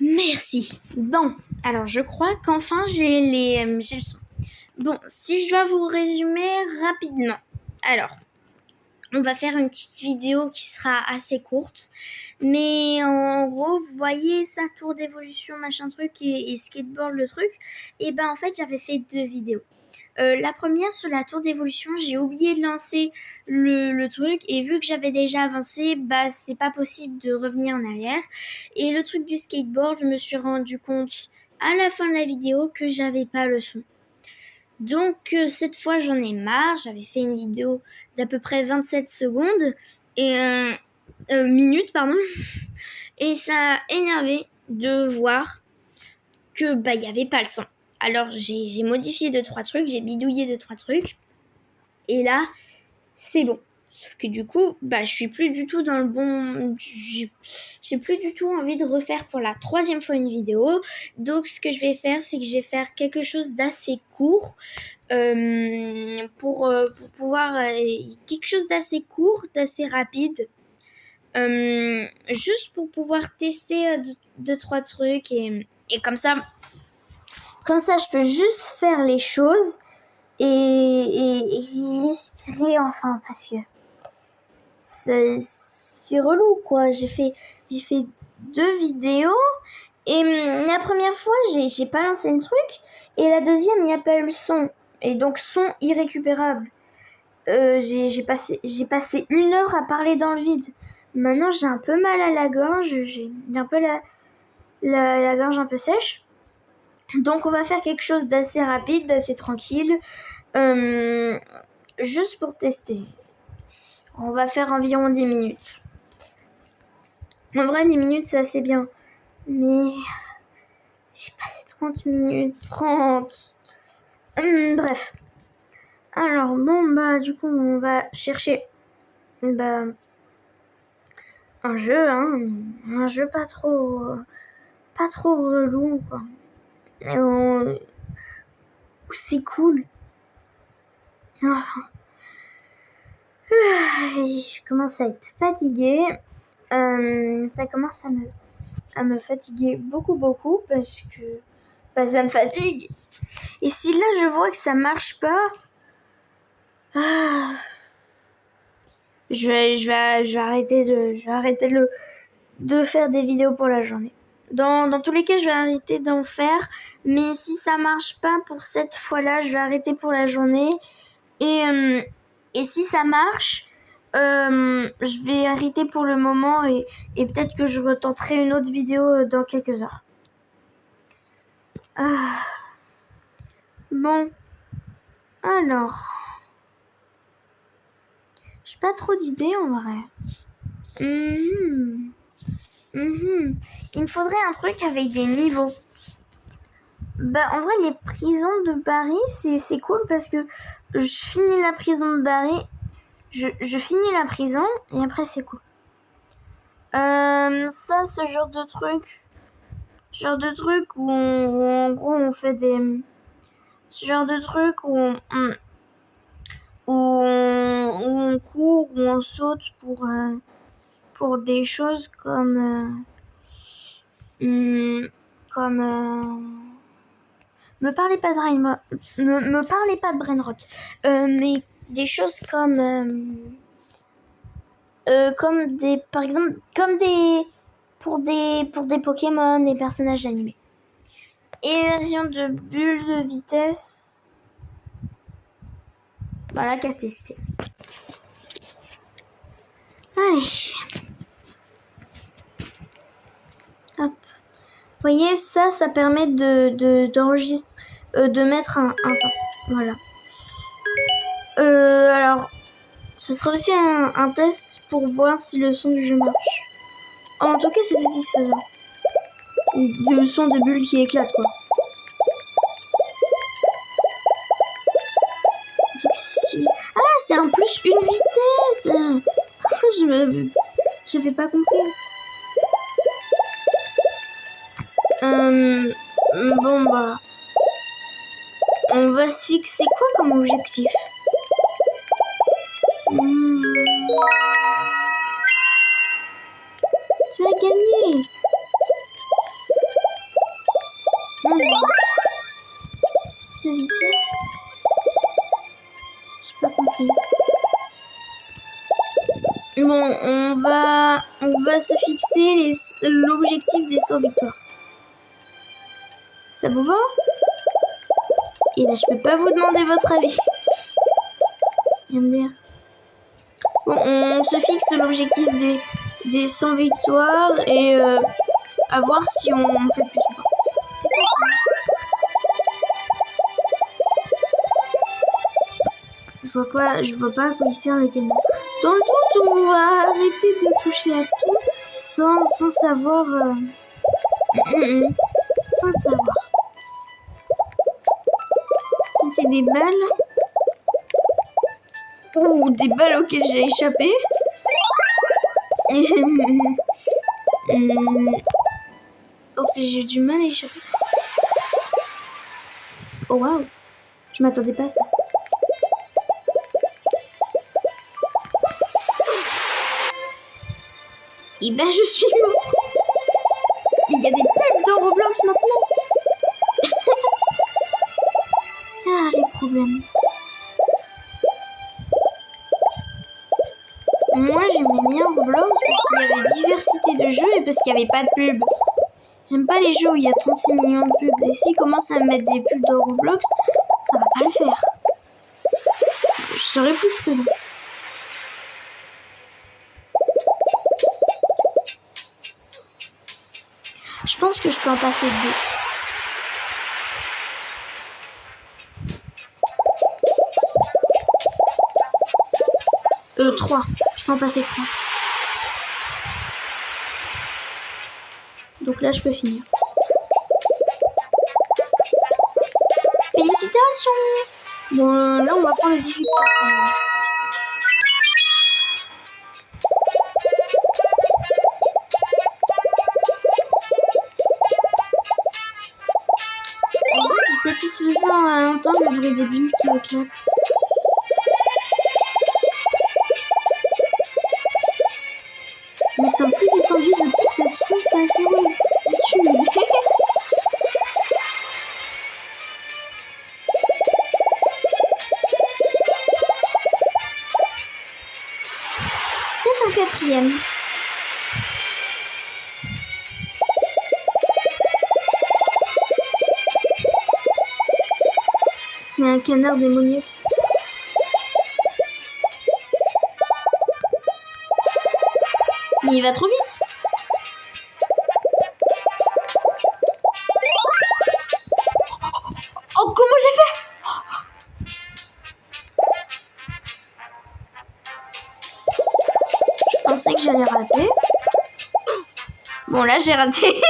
Merci. Bon, alors je crois qu'enfin j'ai le son. Bon, si je dois vous résumer rapidement. Alors, on va faire une petite vidéo qui sera assez courte. Mais en gros, vous voyez ça, tour d'évolution, machin truc et skateboard le truc. Et ben en fait, j'avais fait 2 vidéos. La première sur la tour d'évolution, j'ai oublié de lancer le truc et vu que j'avais déjà avancé, bah c'est pas possible de revenir en arrière. Et le truc du skateboard, je me suis rendu compte à la fin de la vidéo que j'avais pas le son. Donc cette fois j'en ai marre, j'avais fait une vidéo d'à peu près 27 secondes et minutes pardon et ça a énervé de voir que bah il y avait pas le son. Alors j'ai modifié 2-3 trucs, j'ai bidouillé 2-3 trucs et là c'est bon. Sauf que du coup, bah, je suis plus du tout dans le bon... J'ai plus du tout envie de refaire pour la 3e fois une vidéo. Donc, ce que je vais faire, c'est que je vais faire quelque chose d'assez court. Pour pouvoir... quelque chose d'assez court, d'assez rapide. Juste pour pouvoir tester 2-3 trucs. Et comme ça, je peux juste faire les choses et respirer enfin parce que c'est relou quoi. J'ai fait 2 vidéos et la première fois j'ai pas lancé le truc et la deuxième il n'y a pas eu le son et donc son irrécupérable. J'ai passé 1 heure à parler dans le vide. Maintenant j'ai un peu mal à la gorge, j'ai un peu la gorge un peu sèche. Donc on va faire quelque chose d'assez rapide, d'assez tranquille, juste pour tester. On va faire environ 10 minutes. En vrai, 10 minutes, c'est assez bien. Mais j'ai passé 30 minutes. 30. Bref. Alors, bon, bah, du coup, on va chercher bah, un jeu, hein. Un jeu pas trop relou, quoi. C'est cool. Je commence à être fatiguée. Ça commence à me fatiguer beaucoup parce que bah, ça me fatigue. Et si là je vois que ça marche pas, je vais arrêter de faire des vidéos pour la journée. Dans tous les cas, je vais arrêter d'en faire. Mais si ça marche pas pour cette fois-là, je vais arrêter pour la journée. Et si ça marche, je vais arrêter pour le moment et peut-être que je retenterai une autre vidéo dans quelques heures. Bon. Alors. J'ai pas trop d'idées en vrai. Il me faudrait un truc avec des niveaux. Bah en vrai les prisons de Paris c'est cool parce que je finis la prison de Paris, je finis la prison et après c'est cool. Ça ce genre de truc où en gros on fait des... Ce genre de truc où on court, où on saute pour des choses comme me parlez pas de brainrot. Mais des choses comme des, par exemple, comme des pour des Pokémon, des personnages animés. Évasion de bulles de vitesse. Voilà, qu'à tester. Allez. Hop. Vous voyez, ça permet d'enregistrer, de mettre un temps. Voilà. Alors, ce sera aussi un test pour voir si le son du jeu marche. En tout cas, c'est satisfaisant. Le son des bulles qui éclatent, quoi. Ah, c'est un plus une vitesse. J'avais pas compris. Bon, bah... On va se fixer quoi comme objectif? Tu as gagné. va se fixer l'objectif des 100 victoires. Ça vous va? Et là, je peux pas vous demander votre avis. MDR. Bon, on se fixe l'objectif des 100 victoires et à voir si on fait plus ou pas. C'est quoi ça? Je vois pas à quoi il sert le canon. Dans le doute, on va arrêter de toucher à tout sans savoir. Sans savoir. Ça, c'est des balles. Oh, des balles auxquelles j'ai échappé. Ok, j'ai eu du mal à échapper. Oh waouh, je m'attendais pas à ça. Et ben je suis mort. Il y a des pubs dans Roblox maintenant. Ah, les problèmes. Moi j'aimais bien Roblox parce qu'il y avait diversité de jeux et parce qu'il n'y avait pas de pubs. J'aime pas les jeux où il y a 36 millions de pubs. Et s'ils commencent à mettre des pubs dans Roblox, ça va pas le faire. Je serais plus prudent. Je pense que je peux en passer 2. 3. Je peux en passer 3. Donc là, je peux finir. Félicitations! Bon, là, on va prendre le difficile. C'est satisfaisant à entendre le bruit des bulles qui éclatent. Je me sens plus détendue de toute cette frustration. Peut-être en 4e. C'est un canard démoniaque. Mais il va trop vite. Oh, comment j'ai fait? Je pensais que j'allais rater. Bon, là, j'ai raté.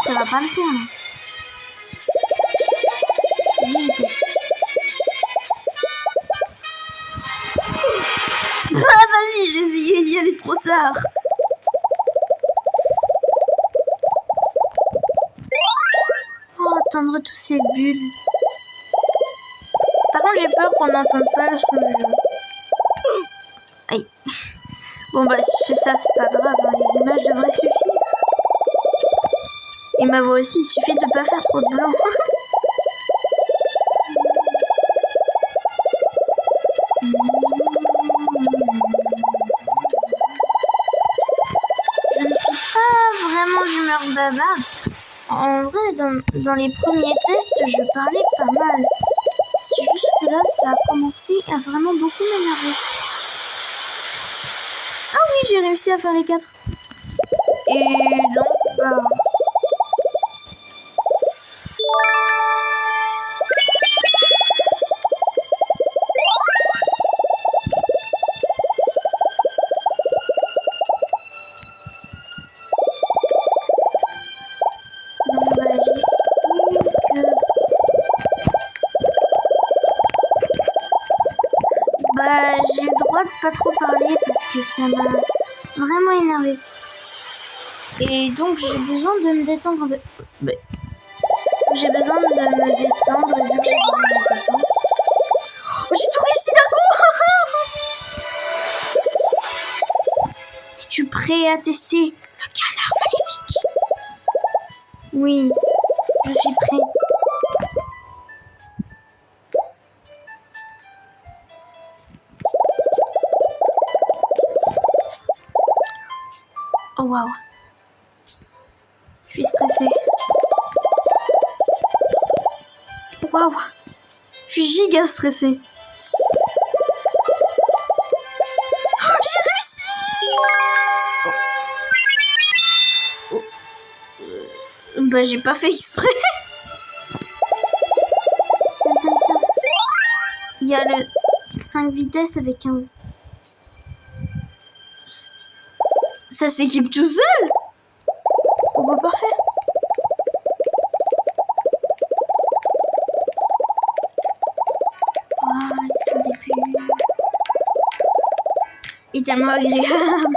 Ça va pas le faire. Ah vas-y, j'ai essayé d'y aller trop tard. Oh, attendre tous ces bulles. Par contre, j'ai peur qu'on n'entende pas le son du jeu. Aïe. Bon bah ça c'est pas grave, hein. Les images devraient suffire. Et ma voix aussi, il suffit de pas faire trop de blanc. Je ne suis pas vraiment d'humeur bavarde. En vrai, dans les premiers tests, je parlais pas mal. C'est juste que là, ça a commencé à vraiment beaucoup m'énerver. Ah oui, j'ai réussi à faire les 4. Et donc, bah... j'ai le droit de pas trop parler parce que ça m'a vraiment énervé. Et donc j'ai besoin de me détendre. J'ai besoin de me détendre et vu que j'ai besoin de me détendre. Oh, j'ai tout réussi d'un coup. Es-tu prêt à tester le canard maléfique? Oui, je suis prêt. Oh waouh. Je suis stressée. Waouh. Je suis giga stressée. Oh, j'ai réussi. Oh. Bah j'ai pas fait exprès. Il y a le 5 vitesses avec 15. Ça s'équipe tout seul. Oh bah parfait. Oh, son début. Il est tellement agréable.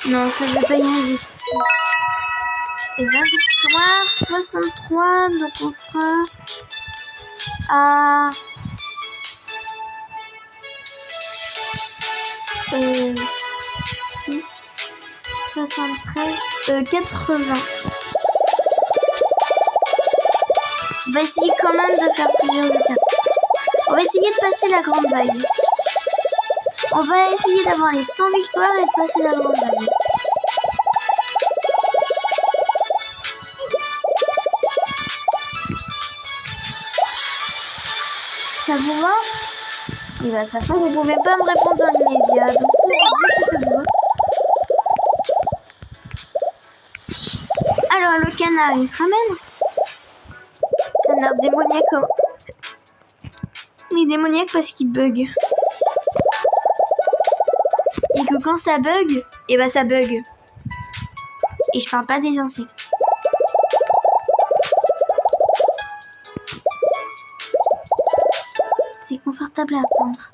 Non, ça je vais pas y arriver tout de suite. Et 20 victoires, 63, donc on sera à 6, 73, 80. On va essayer quand même de faire plusieurs étapes. On va essayer de passer la grande vague. On va essayer d'avoir les 100 victoires et de passer la grande vague. Ça vous va? Et bah de toute façon vous pouvez pas me répondre dans l'immédiat, donc on va dire que ça vous va. Alors le canard il se ramène. Canard démoniaque. Il est démoniaque parce qu'il bug. Et que quand ça bug, et bah ça bug. Et je parle pas des insectes. C'est confortable à attendre.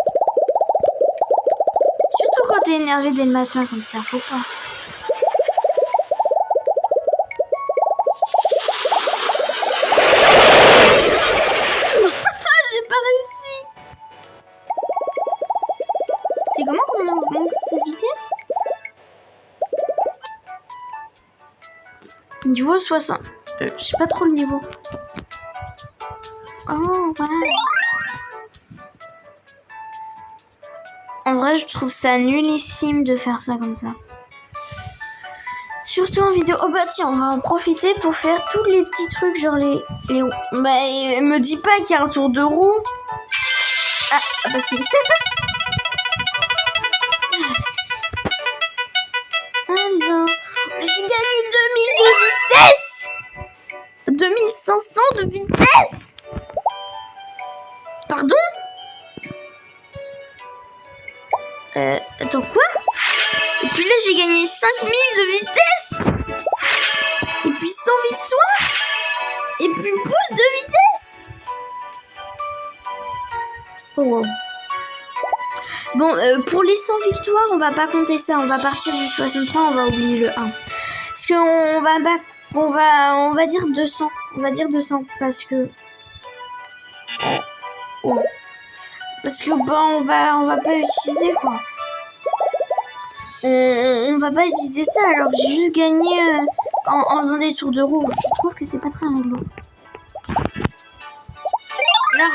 Surtout quand t'es énervé dès le matin comme ça, faut pas. J'ai pas réussi. C'est comment qu'on monte sa vitesse? Niveau 60. Je sais pas trop le niveau. Oh, ouais. En vrai, je trouve ça nullissime de faire ça comme ça. Surtout en vidéo. Oh bah tiens, on va en profiter pour faire tous les petits trucs, genre les... Bah, me dis pas qu'il y a un tour de roue. Ah bah c'est... Alors... J'ai gagné 2000 de vitesse 2500 de vitesse. Pardon? Attends, quoi? Et puis là, j'ai gagné 5000 de vitesse. Et puis 100 victoires. Et puis plus de vitesse. Oh wow. Bon, pour les 100 victoires, on va pas compter ça. On va partir du 63, on va oublier le 1. Parce qu'on va dire 200. On va dire 200 parce que... Oh. Parce que bon, on va pas utiliser quoi. On va pas utiliser ça alors que j'ai juste gagné en faisant des tours de roue. Je trouve que c'est pas très rigolo. Là,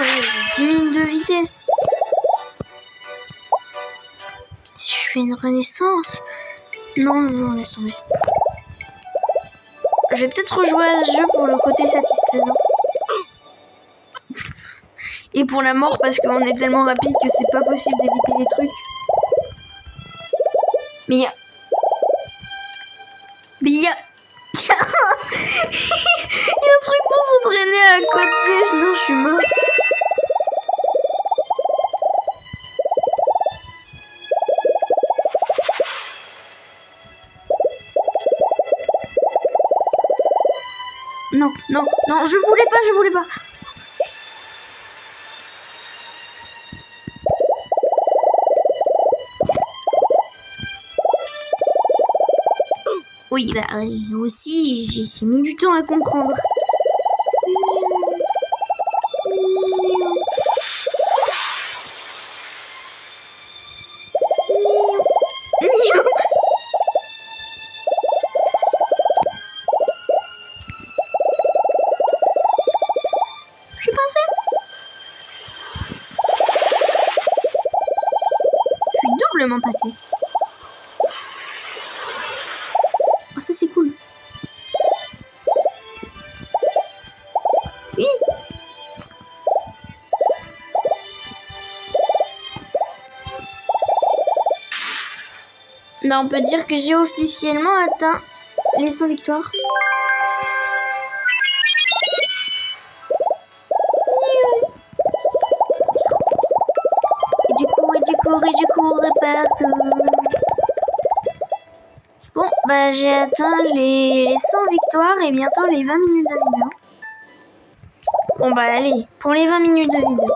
10 000 de vitesse. Si je fais une renaissance. Non, laisse tomber. Je vais peut-être rejouer à ce jeu pour le côté satisfaisant. Et pour la mort parce qu'on est tellement rapide que c'est pas possible d'éviter les trucs. Mais il y a un truc s'entraîner à côté, sinon je suis morte. Non, non, non, je voulais pas. Oui, bah aussi, j'ai mis du temps à comprendre. Je suis passée. Je suis doublement passée. Oh, ça c'est cool. Oui. Bah, on peut dire que j'ai officiellement atteint les 100 victoires. Et je courais partout. Bon, bah j'ai atteint les 100 victoires et bientôt les 20 minutes de vidéo. Bon bah allez, pour les 20 minutes de vidéo.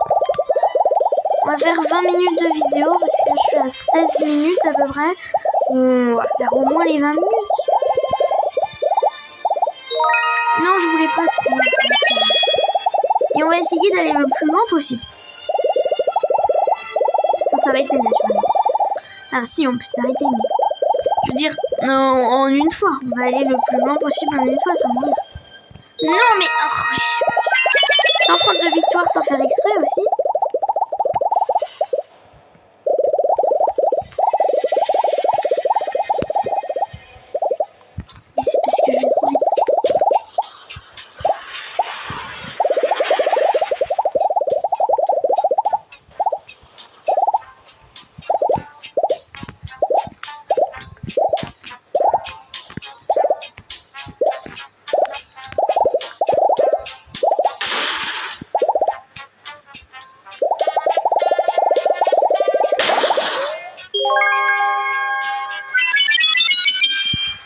On va faire 20 minutes de vidéo parce que je suis à 16 minutes à peu près. On va faire au moins les 20 minutes. Non, je voulais pas. Et on va essayer d'aller le plus loin possible. Sans s'arrêter naturellement. Ah si, on peut s'arrêter, mais... Je veux dire, en une fois. On va aller le plus loin possible en une fois sans mourir. Non, mais... Oh, sans prendre de victoire, sans faire exprès aussi. Et c'est parce que je vais trop vite.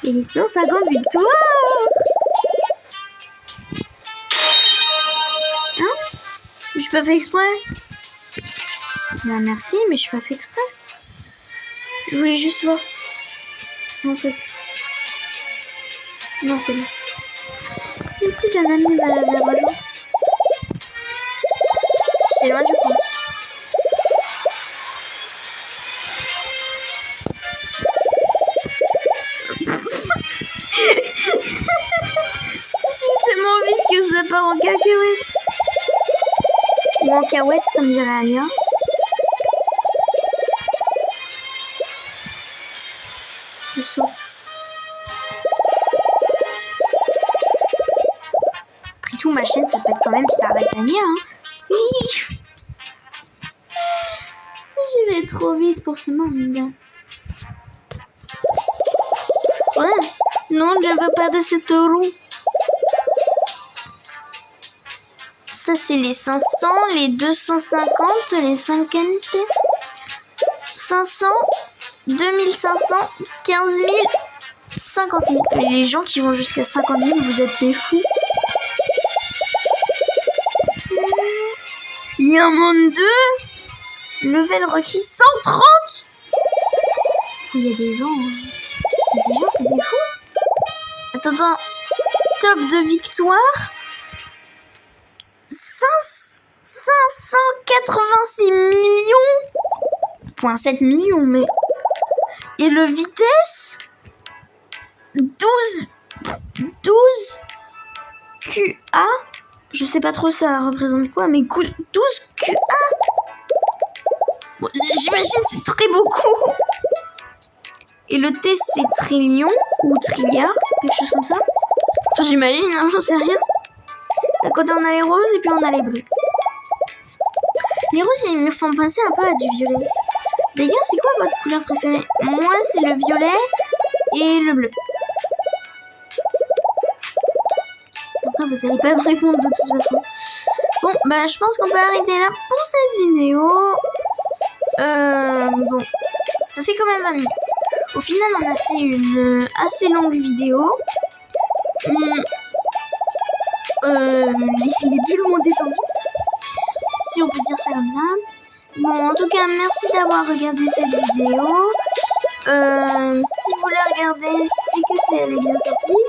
Et les 150 victoires. Hein? Je suis pas fait exprès. Ben merci, mais je suis pas fait exprès. Je voulais juste voir. En fait. Non, c'est bon. Du coup, d'un ami m'a rejoint. C'est loin du coup. J'ai tellement envie que ça part en cacahuète. Ou en cahuète, comme dirait Anya. Je saute. Après tout, ma chaîne s'appelle quand même Starlight Anya. Hein. Oui. Je vais trop vite pour ce monde. Ouais. Non, je veux pas de cette roue. Ça, c'est les 500, les 250, les 50, 500, 2500, 15 000, 50 000. Les gens qui vont jusqu'à 50 000, vous êtes des fous. Il y a un monde 2. Level requis 130. Il y a des gens... Il y a des gens, c'est des fous. Attends. Top de victoire. 586 millions. 0,7 millions, mais... Et le vitesse 12 QA. Je sais pas trop ça représente quoi, mais 12 QA. Bon, j'imagine c'est très beaucoup. Et le T c'est trillion ou trilliard, quelque chose comme ça. Enfin j'imagine, hein, j'en sais rien. D'un côté on a les roses et puis on a les bleus. Les roses ils me font penser un peu à du violet. D'ailleurs c'est quoi votre couleur préférée? Moi c'est le violet et le bleu. Après vous allez pas me répondre de toute façon. Bon, bah je pense qu'on peut arrêter là pour cette vidéo. Bon, ça fait quand même 20 minutes. Au final, on a fait une assez longue vidéo. Les bulles m'ont détendu, si on peut dire ça comme ça. Bon, en tout cas, merci d'avoir regardé cette vidéo. Si vous la regardez, c'est que elle est bien sortie.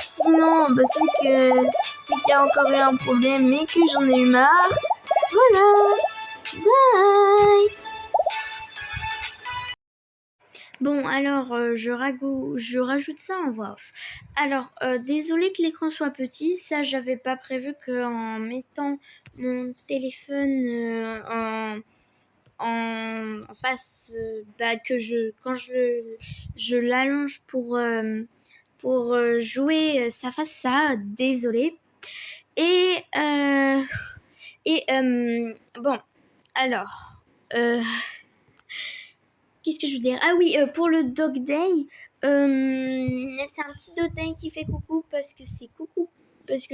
Sinon, bah, c'est qu'il y a encore eu un problème et que j'en ai eu marre. Voilà. Bye. Bon, alors, je rajoute ça en voix off. Alors, désolé que l'écran soit petit, ça, j'avais pas prévu qu'en mettant mon téléphone en face, quand je l'allonge pour jouer, ça fasse ça, désolé. Bon, alors... Qu'est-ce que je veux dire? Ah oui, pour le Dog Day, c'est un petit Dog Day qui fait coucou parce que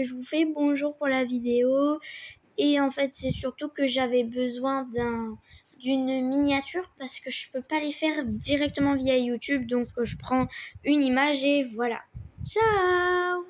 je vous fais bonjour pour la vidéo. Et en fait, c'est surtout que j'avais besoin d'une miniature parce que je peux pas les faire directement via YouTube. Donc, je prends une image et voilà. Ciao!